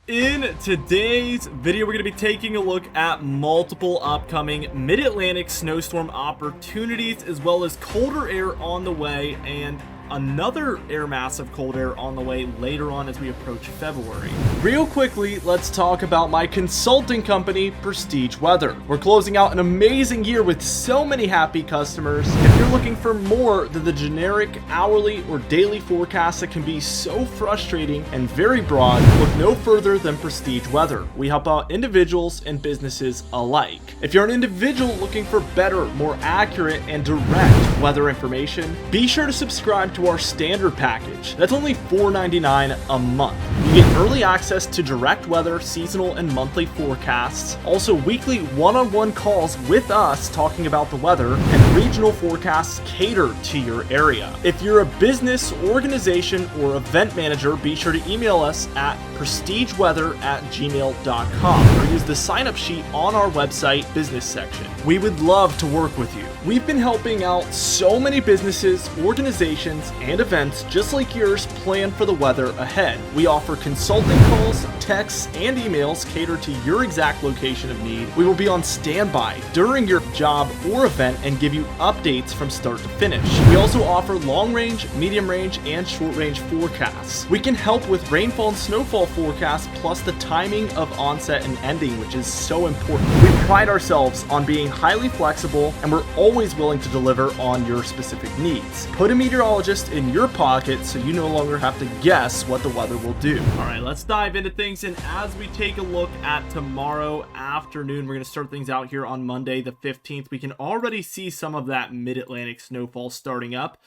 In today's video, we're going to be taking a look at multiple upcoming mid-Atlantic snowstorm opportunities, as well as colder air on the way and another air mass of cold air on the way later on as we approach February. Real quickly, let's talk about my consulting company, Prestige Weather. We're closing out an amazing year with so many happy customers. If you're looking for more than the generic hourly or daily forecast that can be so frustrating and very broad, look no further than Prestige Weather. We help out individuals and businesses alike. If you're an individual looking for better, more accurate, and direct weather information, be sure to subscribe to our standard package. That's only $4.99 a month. You get early access to direct weather, seasonal, and monthly forecasts, also weekly one-on-one calls with us talking about the weather, and regional forecasts catered to your area. If you're a business, organization, or event manager, be sure to email us at prestigeweather@gmail.com or use the sign-up sheet on our website business section. We would love to work with you. We've been helping out so many businesses, organizations, and events just like yours plan for the weather ahead. We offer consulting calls, texts, and emails catered to your exact location of need. We will be on standby during your job or event and give you updates from start to finish. We also offer long range, medium range, and short range forecasts. We can help with rainfall and snowfall forecasts, plus the timing of onset and ending, which is so important. We pride ourselves on being highly flexible, and we're always willing to deliver on your specific needs. Put a meteorologist in your pocket so you no longer have to guess what the weather will do. All right, let's dive into things. And as we take a look at tomorrow afternoon, we're going to start things out here on Monday the 15th. We can already see some of that mid-Atlantic snowfall starting up.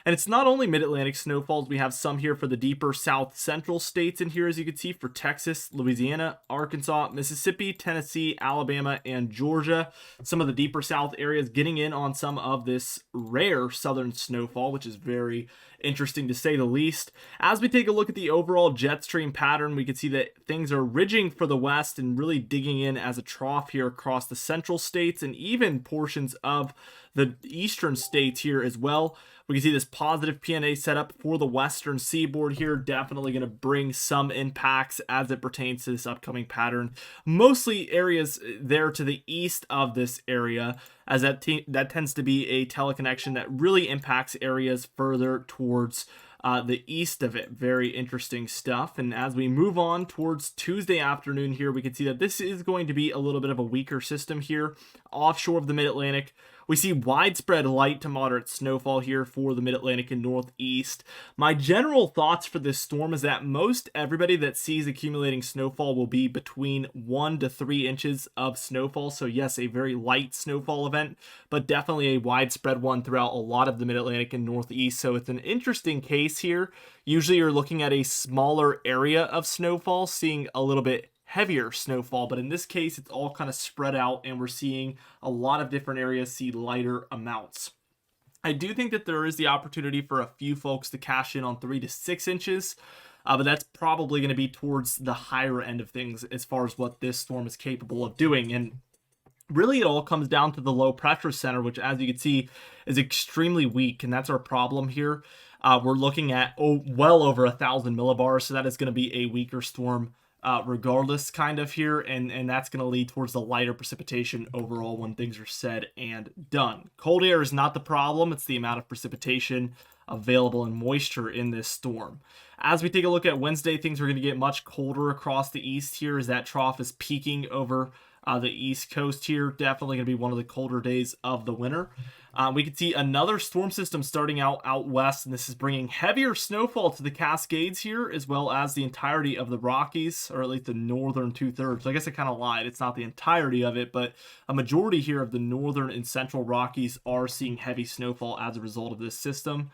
And it's not only mid-Atlantic snowfalls, we have some here for the deeper south central states in here, as you can see, for Texas, Louisiana, Arkansas, Mississippi, Tennessee, Alabama, and Georgia. Some of the deeper south areas getting in on some of this rare southern snowfall, which is very interesting to say the least. As we take a look at the overall jet stream pattern, we can see that things are ridging for the west and really digging in as a trough here across the central states and even portions of the eastern states here as well. We can see this positive PNA setup for the western seaboard here, definitely going to bring some impacts as it pertains to this upcoming pattern. Mostly areas there to the east of this area, as that tends to be a teleconnection that really impacts areas further towards the east of it. Very interesting stuff. And as we move on towards Tuesday afternoon here, we can see that this is going to be a little bit of a weaker system here offshore of the mid-Atlantic. We see widespread light to moderate snowfall here for the mid-Atlantic and northeast. My general thoughts for this storm is that most everybody that sees accumulating snowfall will be between 1 to 3 inches of snowfall. So yes, a very light snowfall event, but definitely a widespread one throughout a lot of the mid-Atlantic and northeast. So it's an interesting case here. Usually you're looking at a smaller area of snowfall, seeing a little bit heavier snowfall, but in this case it's all kind of spread out and we're seeing a lot of different areas see lighter amounts. I do think that there is the opportunity for a few folks to cash in on 3 to 6 inches, but that's probably going to be towards the higher end of things as far as what this storm is capable of doing. And really it all comes down to the low pressure center, which as you can see is extremely weak, and that's our problem here. We're looking at well over 1,000 millibars, so that is going to be a weaker storm regardless kind of here, and that's going to lead towards the lighter precipitation overall when things are said and done. Cold air is not the problem, it's the amount of precipitation available and moisture in this storm. As we take a look at Wednesday, things are going to get much colder across the east here as that trough is peaking over the east coast here. Definitely going to be one of the colder days of the winter. We can see another storm system starting out west, and this is bringing heavier snowfall to the Cascades here, as well as the entirety of the Rockies, or at least the northern 2/3. So I guess I kind of lied. It's not the entirety of it, but a majority here of the northern and central Rockies are seeing heavy snowfall as a result of this system.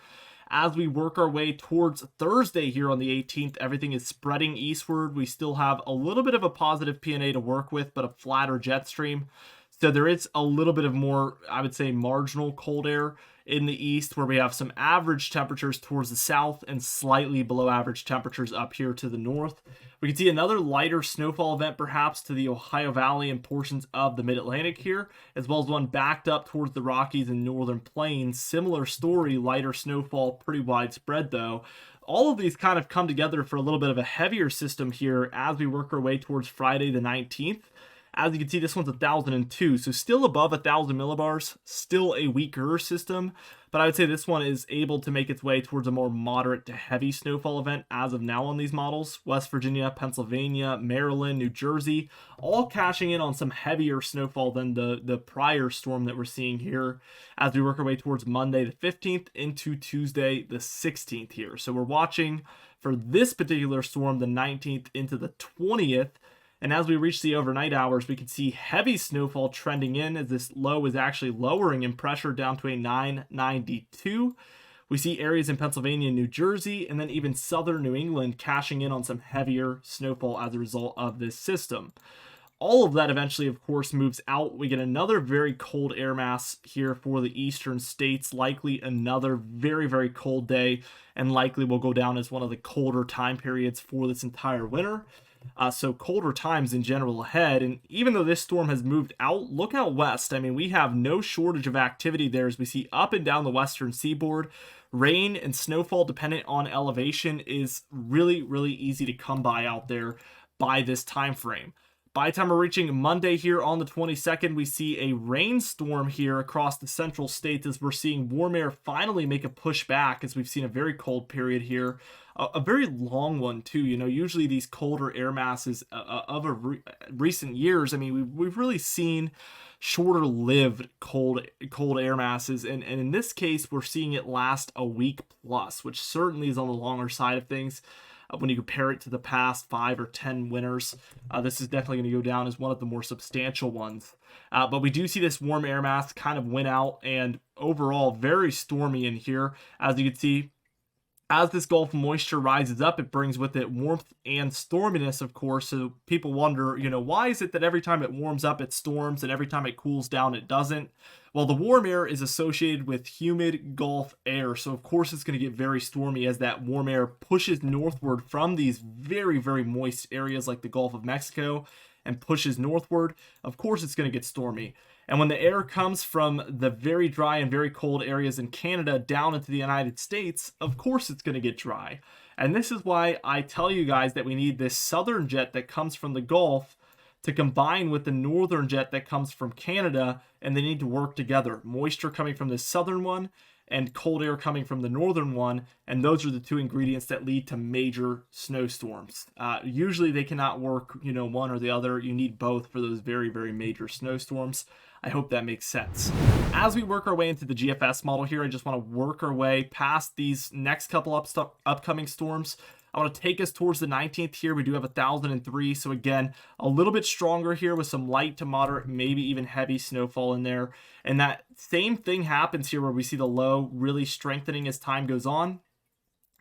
As we work our way towards Thursday here on the 18th, everything is spreading eastward. We still have a little bit of a positive PNA to work with, but a flatter jet stream. So there is a little bit of more, I would say, marginal cold air in the east, where we have some average temperatures towards the south and slightly below average temperatures up here to the north. We can see another lighter snowfall event perhaps to the Ohio Valley and portions of the Mid-Atlantic here, as well as one backed up towards the Rockies and Northern Plains. Similar story, lighter snowfall, pretty widespread though. all of these kind of come together for a little bit of a heavier system here as we work our way towards Friday the 19th. As you can see, this one's 1,002, so still above 1,000 millibars, still a weaker system, but I would say this one is able to make its way towards a more moderate to heavy snowfall event as of now on these models. West Virginia, Pennsylvania, Maryland, New Jersey, all cashing in on some heavier snowfall than the prior storm that we're seeing here as we work our way towards Monday the 15th into Tuesday the 16th here. So we're watching for this particular storm the 19th into the 20th. And as we reach the overnight hours, we can see heavy snowfall trending in as this low is actually lowering in pressure down to a 992. We see areas in Pennsylvania and New Jersey, and then even southern New England cashing in on some heavier snowfall as a result of this system. All of that eventually, of course, moves out. We get another very cold air mass here for the eastern states, likely another very, very cold day, and likely will go down as one of the colder time periods for this entire winter. So colder times in general ahead. And even though this storm has moved out, look out west. I mean, we have no shortage of activity there as we see up and down the western seaboard. Rain and snowfall, dependent on elevation, is really, really easy to come by out there by this time frame. By the time we're reaching Monday here on the 22nd, we see a rainstorm here across the central states as we're seeing warm air finally make a push back as we've seen a very cold period here. A very long one too. You know, usually these colder air masses of recent years, I mean, we've really seen shorter lived cold air masses. And in this case, we're seeing it last a week plus, which certainly is on the longer side of things. When you compare it to the past 5 or 10 winters, this is definitely going to go down as one of the more substantial ones. But we do see this warm air mass kind of win out, and overall very stormy in here. As you can see, as this Gulf moisture rises up, it brings with it warmth and storminess, of course. So people wonder, you know, why is it that every time it warms up, it storms, and every time it cools down, it doesn't? Well, the warm air is associated with humid Gulf air. So, of course, it's going to get very stormy as that warm air pushes northward from these very, very moist areas like the Gulf of Mexico and pushes northward. Of course, it's going to get stormy. And when the air comes from the very dry and very cold areas in Canada down into the United States, of course it's going to get dry. And this is why I tell you guys that we need this southern jet that comes from the Gulf to combine with the northern jet that comes from Canada, and they need to work together. Moisture coming from the southern one and cold air coming from the northern one, and those are the two ingredients that lead to major snowstorms. Usually they cannot work, you know, one or the other. You need both for those very, very major snowstorms. I hope that makes sense. As we work our way into the GFS model here, I just want to work our way past these next couple upcoming storms. I want to take us towards the 19th here. We do have 1,003. So again, a little bit stronger here with some light to moderate, maybe even heavy snowfall in there. And that same thing happens here where we see the low really strengthening as time goes on.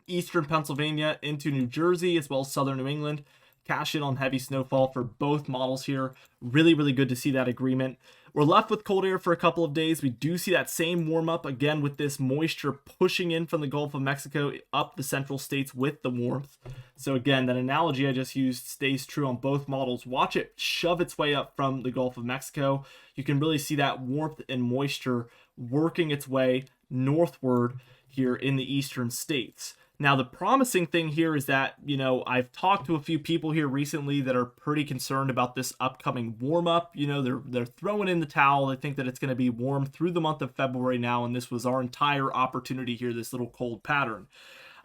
Eastern Pennsylvania into New Jersey, as well as southern New England, cash in on heavy snowfall for both models here. Really, really good to see that agreement. We're left with cold air for a couple of days. We do see that same warm up again with this moisture pushing in from the Gulf of Mexico up the central states with the warmth. So again, that analogy I just used stays true on both models. Watch it shove its way up from the Gulf of Mexico. You can really see that warmth and moisture working its way northward here in the eastern states. Now, the promising thing here is that, you know, I've talked to a few people here recently that are pretty concerned about this upcoming warm-up. You know, they're throwing in the towel. They think that it's going to be warm through the month of February now, and this was our entire opportunity here, this little cold pattern.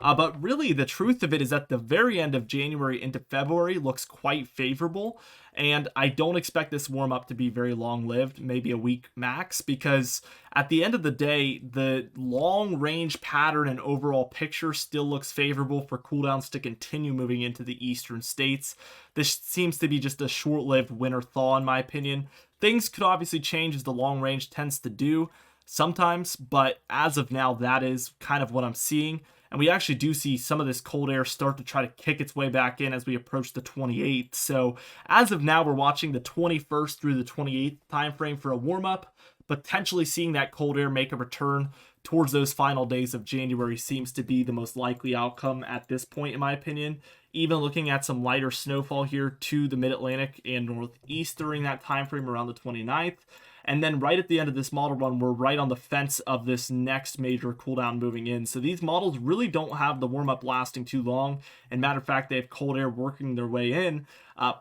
But really, the truth of it is that the very end of January into February looks quite favorable, and I don't expect this warm-up to be very long-lived, maybe a week max, because at the end of the day, the long-range pattern and overall picture still looks favorable for cooldowns to continue moving into the eastern states. This seems to be just a short-lived winter thaw, in my opinion. Things could obviously change as the long range tends to do sometimes, but as of now, that is kind of what I'm seeing. And we actually do see some of this cold air start to try to kick its way back in as we approach the 28th. So as of now, we're watching the 21st through the 28th timeframe for a warm-up. Potentially seeing that cold air make a return towards those final days of January seems to be the most likely outcome at this point, in my opinion. even looking at some lighter snowfall here to the mid-Atlantic and Northeast during that time frame around the 29th. And then right at the end of this model run, we're right on the fence of this next major cooldown moving in. So these models really don't have the warm-up lasting too long. And matter of fact, they have cold air working their way in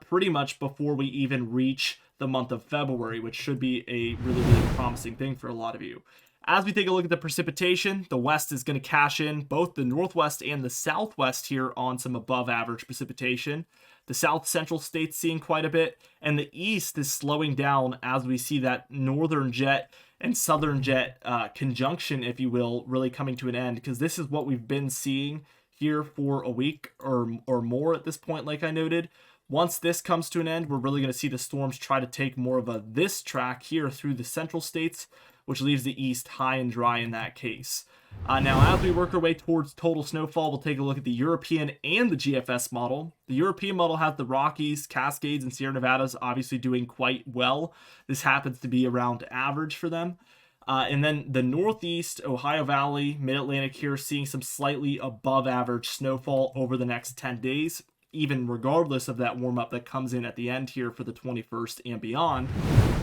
pretty much before we even reach the month of February, which should be a really, really promising thing for a lot of you. As we take a look at the precipitation, the west is going to cash in both the northwest and the southwest here on some above average precipitation. The south central states seeing quite a bit, and the east is slowing down as we see that northern jet and southern jet conjunction, if you will, really coming to an end, because this is what we've been seeing here for a week or more at this point, like I noted. Once this comes to an end, we're really going to see the storms try to take more of this track here through the central states, which leaves the east high and dry in that case. Now, as we work our way towards total snowfall, we'll take a look at the European and the GFS model. The European model has the Rockies, Cascades, and Sierra Nevadas obviously doing quite well. This happens to be around average for them. And then the Northeast, Ohio Valley, Mid-Atlantic here seeing some slightly above average snowfall over the next 10 days, even regardless of that warm-up that comes in at the end here for the 21st and beyond.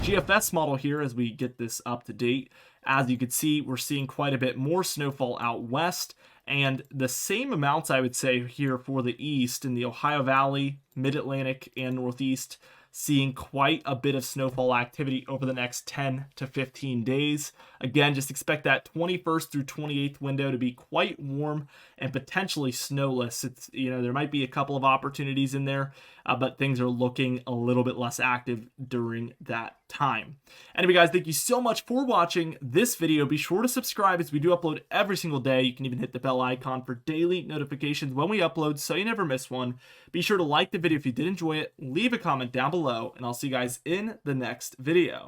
GFS model here, as we get this up to date, as you can see, we're seeing quite a bit more snowfall out west, and the same amounts, I would say, here for the east in the Ohio Valley, Mid-Atlantic, and Northeast, seeing quite a bit of snowfall activity over the next 10 to 15 days. Again, just expect that 21st through 28th window to be quite warm and potentially snowless. It's, there might be a couple of opportunities in there, but things are looking a little bit less active during that time. Anyway, guys, thank you so much for watching this video. Be sure to subscribe as we do upload every single day. You can even hit the bell icon for daily notifications when we upload so you never miss one. Be sure to like the video if you did enjoy it, leave a comment down below, and I'll see you guys in the next video.